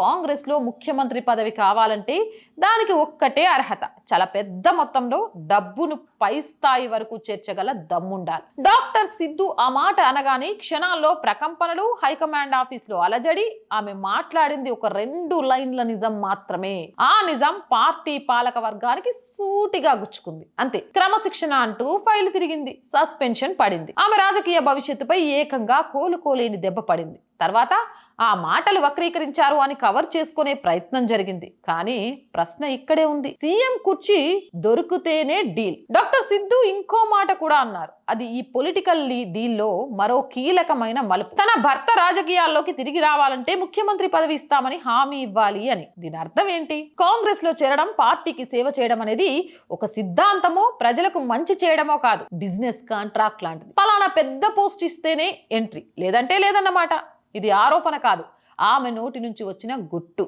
కాంగ్రెస్ లో ముఖ్యమంత్రి పదవి కావాలంటే దానికి ఒక్కటే అర్హత, చాలా పెద్ద మొత్తంలో డబ్బును పై స్థాయి వరకు చేర్చగల దమ్ముండాలి. డాక్టర్ సిద్ధు ఆ మాట అనగానే క్షణాల్లో ప్రకంపనలు, హైకమాండ్ ఆఫీస్ లో అలజడి. ఆమె మాట్లాడింది ఒక 2 లైన్ల నిజం మాత్రమే. ఆ నిజం పార్టీ పాలక వర్గానికి సూటిగా గుచ్చుకుంది. అంతే. క్రమశిక్షణ అంటూ ఫైలు తిరిగింది, సస్పెన్షన్ పడింది. ఆమె రాజకీయ భవిష్యత్తుపై ఏకంగా కోలుకోలేని దెబ్బ పడింది. తర్వాత ఆ మాటలు వక్రీకరించారు అని కవర్ చేసుకునే ప్రయత్నం జరిగింది. కానీ ప్రశ్న ఇక్కడే ఉంది. సీఎం కుర్చీ దొరికితేనే డీల్. డాక్టర్ సిద్ధు ఇంకో మాట కూడా అన్నారు. అది ఈ పొలిటికల్ డీల్లో మరో కీలకమైన మలుపు. తన భర్త రాజకీయాల్లోకి తిరిగి రావాలంటే ముఖ్యమంత్రి పదవి ఇస్తామని హామీ ఇవ్వాలి అని. దీని అర్థం ఏంటి? కాంగ్రెస్ లో చేరడం, పార్టీకి సేవ చేయడం అనేది ఒక సిద్ధాంతమో, ప్రజలకు మంచి చేయడమో కాదు, బిజినెస్ కాంట్రాక్ట్ లాంటిది. పలానా పెద్ద పోస్ట్ ఇస్తేనే ఎంట్రీ, లేదంటే లేదన్నమాట. ఇది ఆరోపణ కాదు, ఆమె నోటి నుంచి వచ్చిన గుట్టు.